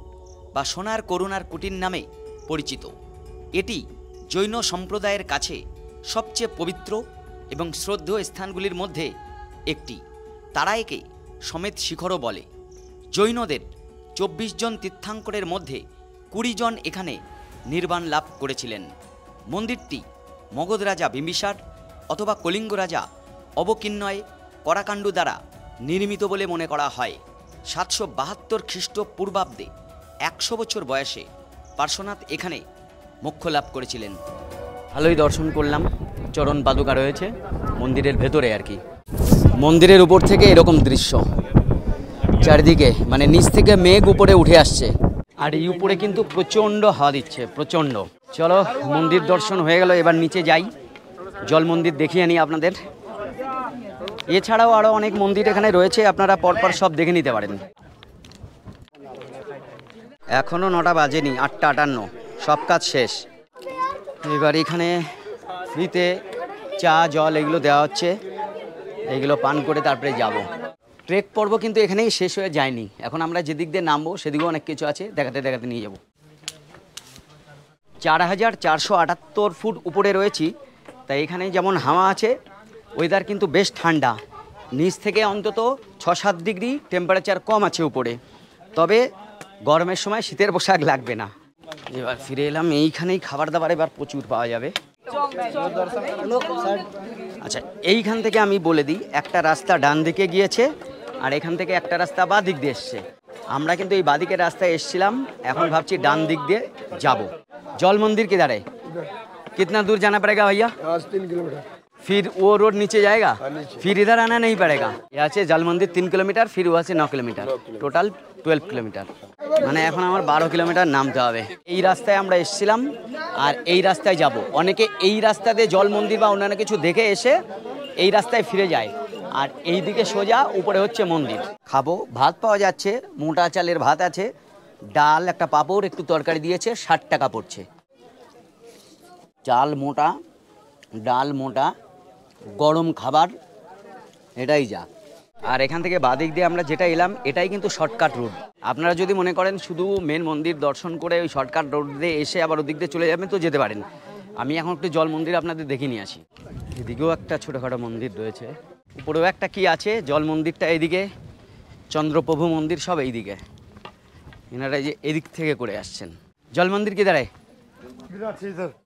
বা সোনার করুণার কুটির নামে পরিচিত। এটি জৈন সম্প্রদায়ের কাছে সবচেয়ে পবিত্র এবং শ্রদ্ধেয় স্থানগুলির মধ্যে একটি। তারা একে সমেত শিখরও বলে। জৈনদের 24 জন তীর্থাঙ্করের মধ্যে 20 জন এখানে নির্বাণ লাভ করেছিলেন। মন্দিরটি মগধ রাজা বিম্বিসার অথবা কলিঙ্গ রাজা অবকিন্নয় করাকাণ্ডু দ্বারা নির্মিত বলে মনে করা হয়। 772 খ্রিস্টপূর্বাব্দে 100 বছর বয়সে পার্শ্বনাথ এখানে মোক্ষ লাভ করেছিলেন। ভালোই দর্শন করলাম, চরণ পাদুকা রয়েছে মন্দিরের ভেতরে আর কি। মন্দিরের উপর থেকে এরকম দৃশ্য চারিদিকে, মানে নিচ থেকে মেঘ উপরে উঠে আসছে আর এই উপরে কিন্তু প্রচণ্ড হাওয়া দিচ্ছে, প্রচণ্ড। চলো মন্দির দর্শন হয়ে গেল, এবার নিচে যাই, জল মন্দির দেখিয়ে নিই আপনাদের। এছাড়াও আরও অনেক মন্দির এখানে রয়েছে, আপনারা পরপর সব দেখে নিতে পারেন। এখনও 9টা বাজেনি, 8:58, সব কাজ শেষ। এবার এখানে ফ্রিতে চা জল এগুলো দেওয়া হচ্ছে, এইগুলো পান করে তারপরে যাব। ট্রেক পর্ব কিন্তু এখানেই শেষ হয়ে যায়নি। এখন আমরা যেদিক দিয়ে নামবো সেদিকেও অনেক কিছু আছে, দেখাতে দেখাতে নিয়ে যাব। 4478 ফুট উপরে রয়েছি, তাই এখানে যেমন হাওয়া আছে, ওয়েদার কিন্তু বেশ ঠান্ডা। নিচ থেকে অন্তত 6-7 ডিগ্রি টেম্পারেচার কম আছে উপরে, তবে গরমের সময় শীতের পোশাক লাগবে না। এবার ফিরে এলাম, এইখানেই খাবার দাবার এবার প্রচুর পাওয়া যাবে। আচ্ছা, এইখান থেকে আমি বলে দিই, একটা রাস্তা ডান দিকে গিয়েছে আর এখান থেকে একটা রাস্তা বাঁ দিক দিয়ে এসছে। আমরা কিন্তু এই বাঁদিকের রাস্তায় এসছিলাম, এখন ভাবছি ডান দিক দিয়ে যাব। জল मंदिर किधर है? कितना दूर जाना पड़ेगा भैया? 3 किलोमीटर। फिर वो रोड नीचे जाएगा, फिर इधर आना नहीं पड़ेगा। यहाँ से जल मंदिर 3 किलोमीटर, फिर वहाँ से 9 किलोमीटर, টোটাল 12 কিলোমিটার। মানে এখন আমার 12 কিলোমিটার নামতে হবে। এই রাস্তায় আমরা এসেছিলাম আর এই রাস্তায় যাব। অনেকে এই রাস্তা দিয়ে জল মন্দির বা অন্যান্য কিছু দেখে এসে এই রাস্তায় ফিরে যায়, আর এই দিকে সোজা উপরে হচ্ছে মন্দির। খাবো, ভাত পাওয়া যাচ্ছে, মোটা চালের ভাত আছে, ডাল, একটা পাঁপড়, একটু তরকারি দিয়েছে, 60 টাকা পড়ছে। চাল মোটা, ডাল মোটা, গরম খাবার, এটাই যা। আর এখান থেকে বাদিক দিয়ে আমরা যেটা এলাম এটাই কিন্তু শর্টকাট রুট। আপনারা যদি মনে করেন শুধু মেন মন্দির দর্শন করে ওই শর্টকাট রোড দিয়ে এসে আবার ওদিক দিয়ে চলে যাবেন তো যেতে পারেন। আমি এখন একটু জল মন্দির আপনাদের দেখিয়ে নিয়ে আসি। এদিকেও একটা ছোটোখাটো মন্দির রয়েছে, উপরেও একটা কি আছে, জল মন্দিরটা এইদিকে, চন্দ্রপ্রভু মন্দির সব এইদিকে। এনারা যে এদিক থেকে করে আসছেন। জল মন্দির কি দাঁড়ায়?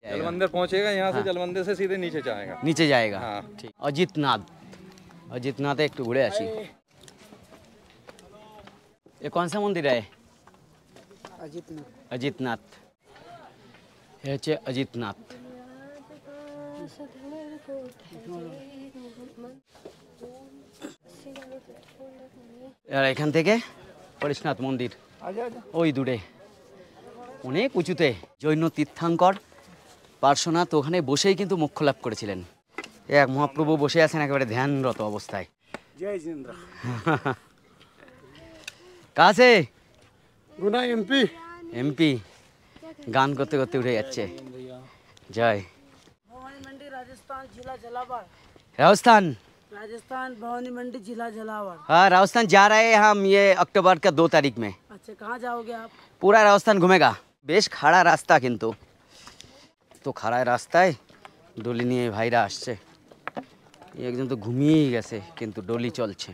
जल मंदिर पहुंचेगा यहाँ से, जल मंदिर से सीधे नीचे जाएगा। नीचे जाएगा। हाँ। ठीक। अजितनाथ, अजितनाथ एक टुकड़े आशी। ये कौन सा मंदिर है? अजितनाथ। ये হচ্ছে अजितनाथ। আর এখান থেকে পরেশনাথ মন্দির ওই দূরে অনেক উঁচুতে। জৈন তীর্থাঙ্কর পার্শ্বনাথ ওখানে বসেই কিন্তু মোক্ষ লাভ করেছিলেন। এক মহাপ্রভু বসে আছেন একেবারে ধ্যানরত অবস্থায়। जय जिंद्र কাছে गुना एमपी এমপি গান করতে করতে উঠে যাচ্ছে। জয় भवानी मंडी राजस्थान जिला झालावाड़। राजस्थान। राजस्थान भवानी मंडी जिला झालावाड़। हाँ, राजस्थान जा रहे हैं हम ये अक्टूबर का 2 तारीख में। अच्छा, कहाँ जाओगे आप? पूरा राजस्थान घूमेगा। বেশ খাড়া রাস্তা, কিন্তু তো খাড়া রাস্তায় ডলি নিয়ে ভাইরা আসছে। একজন তো ঘুমিয়েই গেছে, কিন্তু ডলি চলছে।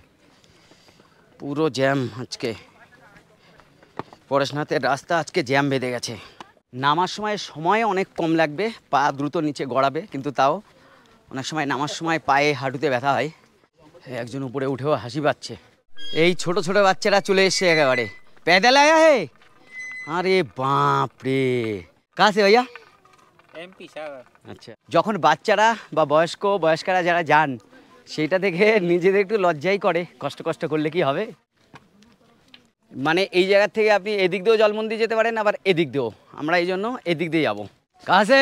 পুরো জ্যাম আজকে, পরেশনাথের রাস্তা আজকে জ্যাম বেঁধে গেছে। নামার সময় অনেক কম লাগবে, পা দ্রুত নিচে গড়াবে, কিন্তু তাও অনেক সময় নামার সময় পায়ে হাঁটুতে ব্যথা হয়। একজন উপরে উঠেও হাসি পাচ্ছে। এই ছোট ছোট বাচ্চারা চলে এসছে একেবারে। पैदल आया है? अरे बाप रे। कहाँ से भैया? एमपी सागर। আচ্ছা, যখন বাচ্চারা বা বয়স্করা যারা যান সেইটা দেখে নিজেদের একটু লজ্জাই করে। কষ্ট করলে কি হবে? মানে এই জায়গা থেকে আপনি এদিক দিয়েও জল মন্দির যেতে পারেন, আবার এদিক দিয়েও। আমরা এই জন্য এদিক দিয়ে যাবো। কাছে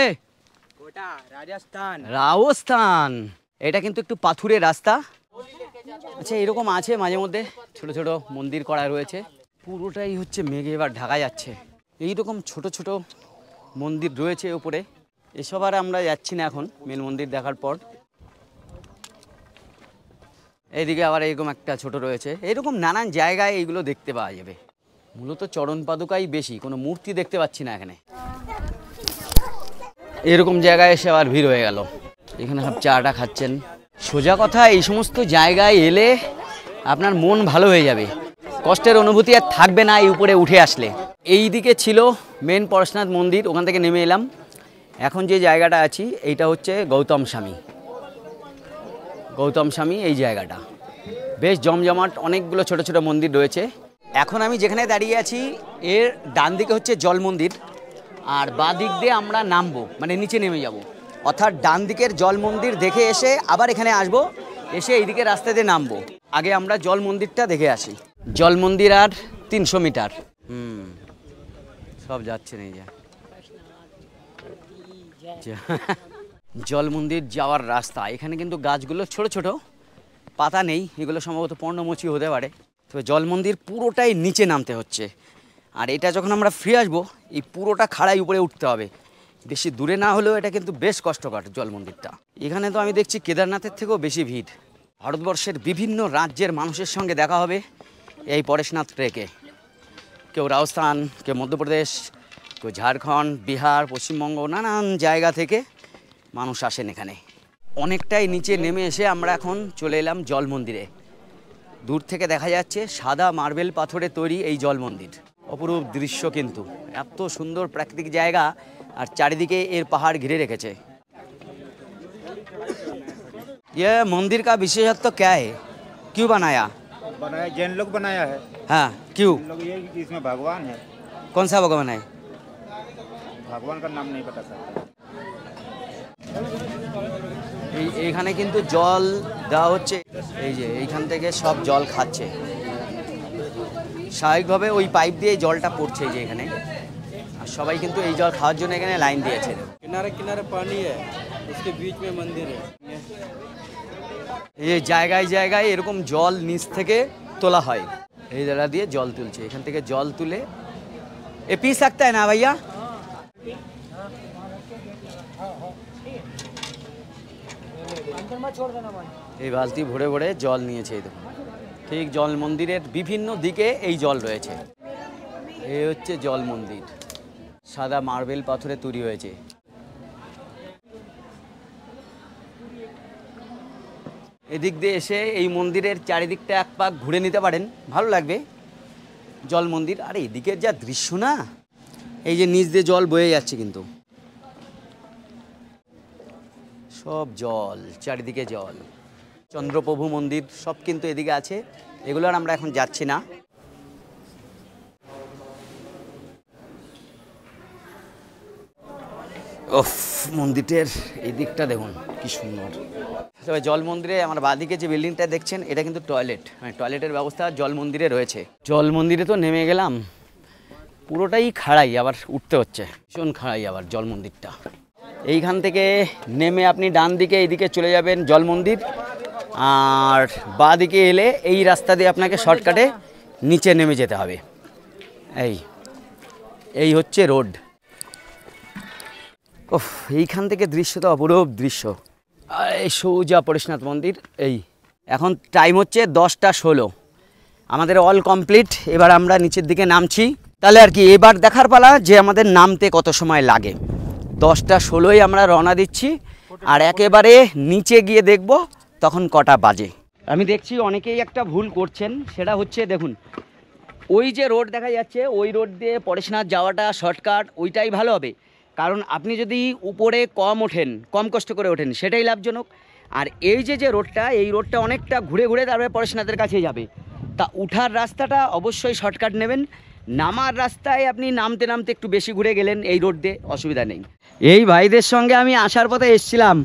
कोटा राजस्थान। রাজস্থান। এটা কিন্তু একটু পাথুরের রাস্তা। আচ্ছা, এরকম আছে মাঝে মধ্যে ছোট ছোট মন্দির করা রয়েছে। পুরোটাই হচ্ছে মেঘে এবার ঢাকা যাচ্ছে। এইরকম ছোট ছোট মন্দির রয়েছে উপরে। এসব আর আমরা যাচ্ছি না এখন, মেন মন্দির দেখার পর। এইদিকে আবার এরকম একটা ছোট রয়েছে। এরকম নানান জায়গায় এইগুলো দেখতে পাওয়া যাবে। মূলত চরণ পাদুকাই বেশি, কোনো মূর্তি দেখতে পাচ্ছি না এখানে। এরকম জায়গায় এসে আবার ভিড় হয়ে গেল। এখানে সব চাটা খাচ্ছেন। সোজা কথা, এই সমস্ত জায়গায় এলে আপনার মন ভালো হয়ে যাবে, কষ্টের অনুভূতি আর থাকবে না এই উপরে উঠে আসলে। এই দিকে ছিল মেন পরেশনাথ মন্দির, ওখান থেকে নেমে এলাম। এখন যে জায়গাটা আছি এইটা হচ্ছে গৌতম স্বামী এই জায়গাটা। বেশ জমজমাট, অনেকগুলো ছোট ছোট মন্দির রয়েছে। এখন আমি যেখানে দাঁড়িয়ে আছি এর ডান দিকে হচ্ছে জল মন্দির, আর বাঁ দিক দিয়ে আমরা নামবো, মানে নিচে নেমে যাব। অর্থাৎ ডান দিকের জল মন্দির দেখে এসে আবার এখানে আসবো, এসে এইদিকে রাস্তা দিয়ে নামবো। আগে আমরা জল মন্দিরটা দেখে আসি। জল মন্দির আর 300 মিটার। সব যাচ্ছে না। জল মন্দির যাওয়ার রাস্তা। এখানে কিন্তু গাছগুলো ছোট ছোট, পাতা নেই, এগুলো সম্ভবত পর্ণমোচী হতে পারে। তবে জল মন্দির পুরোটাই নিচে নামতে হচ্ছে। আর এটা যখন আমরা ফিরে আসবো, এই পুরোটা খাড়াই উপরে উঠতে হবে। বেশি দূরে না হলেও এটা কিন্তু বেশ কষ্টকর জল মন্দিরটা। এখানে তো আমি দেখছি কেদারনাথের থেকেও বেশি ভিড়। ভারতবর্ষের বিভিন্ন রাজ্যের মানুষের সঙ্গে দেখা হবে এই পরেশনাথ ট্রেকে। কেউ রাজস্থান, কেউ মধ্যপ্রদেশ, কেউ ঝাড়খণ্ড, বিহার, পশ্চিমবঙ্গ, নানান জায়গা থেকে মানুষ আসেন এখানে। অনেকটাই নিচে নেমে এসে আমরা এখন চলে এলাম জল মন্দিরে। দূর থেকে দেখা যাচ্ছে সাদা মার্বেল পাথরে তৈরি এই জল মন্দির। অপরূপ দৃশ্য, কিন্তু এত সুন্দর প্রাকৃতিক জায়গা, আর চারিদিকে এর পাহাড় ঘিরে রেখেছে। ये मंदिर का विशेषत्व क्या है? क्यों बनाया? जैन लोग बनाया है। हाँ, क्यों? लोग ये कि इसमें भगवान है। कौन सा भगवान है? भगवान का नाम नहीं पता सर। এইখানে কিন্তু জল দেওয়া হচ্ছে, এই যে এইখান থেকে সব জল খাচ্ছে স্বাভাবিকভাবে, ওই পাইপ দিয়ে জলটা পড়ছে এই যে এখানে, আর সবাই কিন্তু এই জল খাওয়ার জন্য এখানে লাইন দিয়েছে। किनारे किनारे पानी है, उसके बीच में मंदिर है। এই জায়গায় জায়গায় এরকম জল নিচ থেকে তোলা হয়, এই জায়গা দিয়ে জল তুলছে, এখান থেকে জল তুলে এ পি सकता है ना भैया? এই বালতি ভরে ভরে জল নিয়েছে, এই দেখুন ঠিক জল মন্দিরের বিভিন্ন দিকে এই জল রয়েছে। এই হচ্ছে জল মন্দির, সাদা মার্বেল পাথরে তৈরি হয়েছে। এদিক দিয়ে এসে এই মন্দিরের চারিদিকটা এক পাক ঘুরে নিতে পারেন, ভালো লাগবে জল মন্দির। আর এদিকের যা দৃশ্য না, এই যে নিচ দিয়ে জল বয়ে যাচ্ছে, কিন্তু সব জল, চারিদিকে জল। চন্দ্রপ্রভু মন্দির সব কিন্তু এদিকে আছে, এগুলো আর আমরা এখন যাচ্ছি না। ওফ, মন্দিরের এই দিকটা দেখুন কি সুন্দর। তবে জল মন্দিরে আমার বাঁদিকে যে বিল্ডিংটা দেখছেন, এটা কিন্তু টয়লেট, মানে টয়লেটের ব্যবস্থা জল মন্দিরে রয়েছে। জল মন্দিরে তো নেমে গেলাম, পুরোটাই খাড়াই, আবার উঠতে হচ্ছে, ভীষণ খাড়াই আবার জল মন্দিরটা। এইখান থেকে নেমে আপনি ডান দিকে এইদিকে চলে যাবেন জল মন্দির, আর বাঁ দিকে এলে এই রাস্তা দিয়ে আপনাকে শর্টকাটে নিচে নেমে যেতে হবে। এই হচ্ছে রোড। ওহ, এইখান থেকে দৃশ্য তো অপরূপ দৃশ্য। এই সৌজা পরেশনাথ মন্দির। এই এখন টাইম হচ্ছে 10টা 16, আমাদের অল কমপ্লিট। এবার আমরা নিচের দিকে নামছি, তাহলে আর কি এবার দেখার পালা যে আমাদের নামতে কত সময় লাগে। 10টা 16 আমরা রওনা দিচ্ছি, আর একেবারে নিচে গিয়ে দেখব তখন কটা বাজে। আমি দেখছি অনেকেই একটা ভুল করছেন, সেটা হচ্ছে দেখুন ওই যে রোড দেখা যাচ্ছে, ওই রোড দিয়ে পরেশনাথ যাওয়াটা শর্টকাট, ওইটাই ভালো হবে। কারণ আপনি যদি উপরে কম ওঠেন, কম কষ্ট করে ওঠেন, সেটাই লাভজনক। আর এই যে রোডটা, এই রোডটা অনেকটা ঘুরে ঘুরে তারপরে পরেশনাথের কাছে যাবে। তা উঠার রাস্তাটা অবশ্যই শর্টকাট নেবেন, নামার রাস্তায় আপনি নামতে নামতে একটু বেশি ঘুরে গেলেন, এই রোড দিয়ে অসুবিধা নেই। এই ভাইদের সঙ্গে আমি আসার পথে এসেছিলাম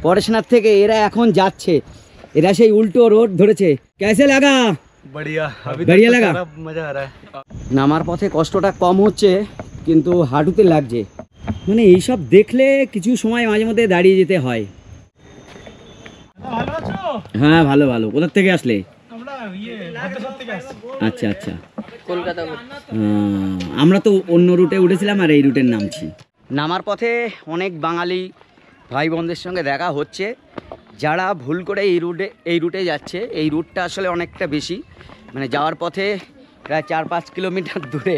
পরেশনাথ থেকে, এরা এখন যাচ্ছে, এরা সেই উল্টো রোড ধরেছে। কেসে লাগা? बढ़िया, अभी बढ़िया लगा? मजा आ रहा है। নামার পথে কষ্টটা কম হচ্ছে, কিন্তু হাঁটুতে লাগছে। মানে এইসব দেখলে কিছু সময় মাঝে মধ্যে দাঁড়িয়ে যেতে হয়। হ্যাঁ, ভালো ভালো। কোথা থেকে আসলে? আচ্ছা আচ্ছা, কলকাতা। আমরা তো অন্য রুটে উঠেছিলাম আর এই রুটের নামছি। নামার পথে অনেক বাঙালি ভাই বোনদের সঙ্গে দেখা হচ্ছে, যারা ভুল করে এই রুটে যাচ্ছে। এই রুটটা আসলে অনেকটা বেশি, মানে যাওয়ার পথে প্রায় 4-5 কিলোমিটার দূরে।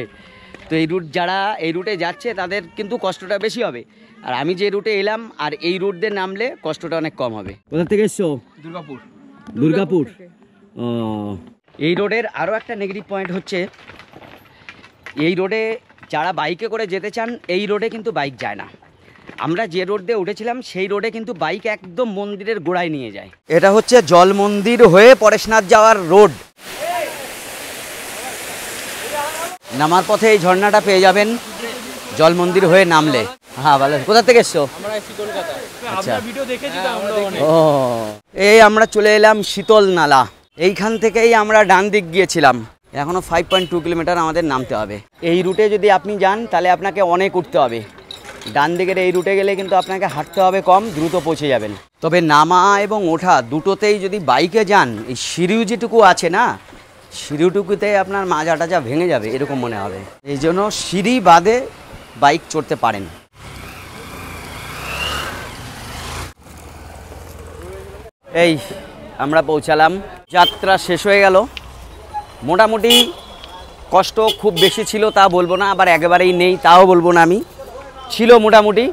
তো যারা এই রুটে যাচ্ছে তাদের কিন্তু কষ্টটা বেশি হবে, আর আমি যে রুটে এলাম আর এই রুট দিয়ে নামলে কষ্টটা অনেক কম হবে। কোথা থেকে এসছো? দুর্গাপুর। ও, এই রোডের আরও একটা নেগেটিভ পয়েন্ট হচ্ছে, এই রোডে যারা বাইকে করে যেতে চান, এই রোডে কিন্তু বাইক যায় না। আমরা যে রোড দিয়ে উঠেছিলাম সেই রোডে কিন্তু বাইক একদম মন্দিরের গোড়ায় নিয়ে যায়। এটা হচ্ছে জল মন্দির হয়ে পরেশনাথ যাওয়ার রোড। নামার পথে এই ঝর্ণাটা পেয়ে যাবেন জল মন্দির হয়ে নামলে। হ্যাঁ, ভালো। কোথা থেকে এসছো? আচ্ছা, ও, এই আমরা চলে এলাম শীতল নালা। এইখান থেকেই আমরা ডান দিক গিয়েছিলাম, এখনো 5.2 কিলোমিটার আমাদের নামতে হবে। এই রুটে যদি আপনি যান তাহলে আপনাকে অনেক উঠতে হবে, ডান দিকের এই রুটে গেলে কিন্তু আপনাকে হাঁটতে হবে কম, দ্রুত পৌঁছে যাবেন। তবে নামা এবং ওঠা দুটোতেই যদি বাইকে যান, এই সিঁড়ি যেটুকু আছে না, সিঁড়িটুকুতে আপনার মাজা টাজা ভেঙে যাবে এরকম মনে হবে। এই জন্য সিঁড়ি বাদে বাইক চড়তে পারেন। এই আমরা পৌঁছালাম, যাত্রা শেষ হয়ে গেল। মোটামুটি কষ্ট খুব বেশি ছিল তা বলবো না, আবার একেবারেই নেই তাও বলবো না, আমি ছিল মোটামুটি।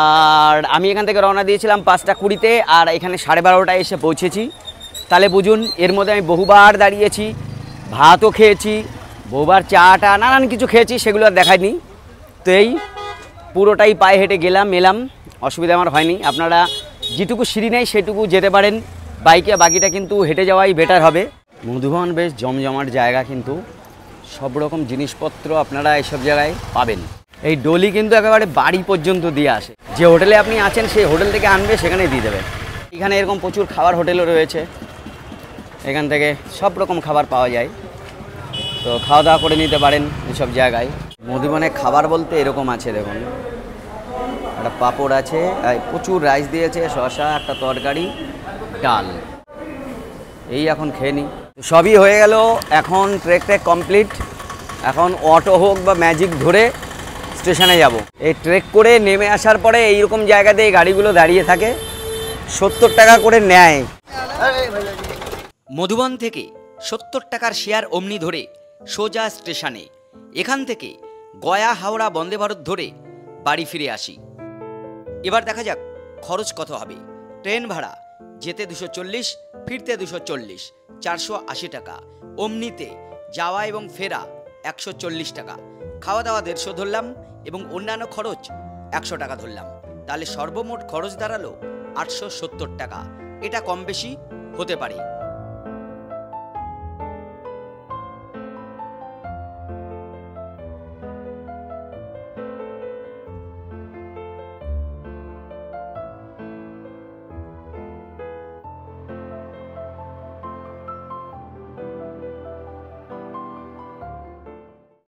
আর আমি এখান থেকে রওনা দিয়েছিলাম 5টা 20-তে, আর এখানে 12:30টায় এসে পৌঁছেছি। তাহলে বুঝুন এর মধ্যে আমি বহুবার দাঁড়িয়েছি, ভাতও খেয়েছি, বহুবার চাটা নানান কিছু খেয়েছি, সেগুলো আর দেখায়নি। তো এই পুরোটাই পায়ে হেঁটে গেলাম এলাম, অসুবিধা আমার হয়নি। আপনারা যেটুকু সিঁড়ি নেই সেটুকু যেতে পারেন বাইকে, বাকিটা কিন্তু হেঁটে যাওয়াই বেটার হবে। মধুবন বেশ জমজমাট জায়গা, কিন্তু সব রকম জিনিসপত্র আপনারা এইসব জায়গায় পাবেন। এই ডলি কিন্তু একেবারে বাড়ি পর্যন্ত দিয়ে আসে। যে হোটেলে আপনি আছেন সেই হোটেল থেকে আনবে, সেখানে দিয়ে দেবে। এখানে এরকম প্রচুর খাবার হোটেলও রয়েছে, এখান থেকে সব রকম খাবার পাওয়া যায়, তো খাওয়া দাওয়া করে নিতে পারেন এইসব জায়গায়। মধুবনে খাবার বলতে এরকম আছে, দেখুন একটা পাঁপড় আছে, প্রচুর রাইস দিয়েছে, শসা, একটা তরকারি, ডাল। এই এখন খেয়ে নিই। সবই হয়ে গেল, এখন ট্রেক কমপ্লিট। এখন অটো হোক বা ম্যাজিক ধরে স্টেশনে যাব। এই ট্রেক করে নেমে আসার পরে এইরকম জায়গাতে এই গাড়িগুলো দাঁড়িয়ে থাকে, 70 টাকা করে নেয়। মধুবন থেকে 70 টাকার শেয়ার অমনি ধরে সোজা স্টেশনে। এখান থেকে গয়া হাওড়া বন্দে ভারত ধরে বাড়ি ফিরে আসি। এবার দেখা যাক খরচ কত হবে। ট্রেন ভাড়া যেতে 240, ফিরতে 240, 480 টাকা। অমনিতে যাওয়া এবং ফেরা 140 টাকা। খাওয়া দাওয়া 150 ধরলাম এবং অন্যান্য খরচ 100 টাকা ধরলাম। তাহলে সর্বমোট খরচ দাঁড়ালো 870 টাকা। এটা কম বেশি হতে পারে।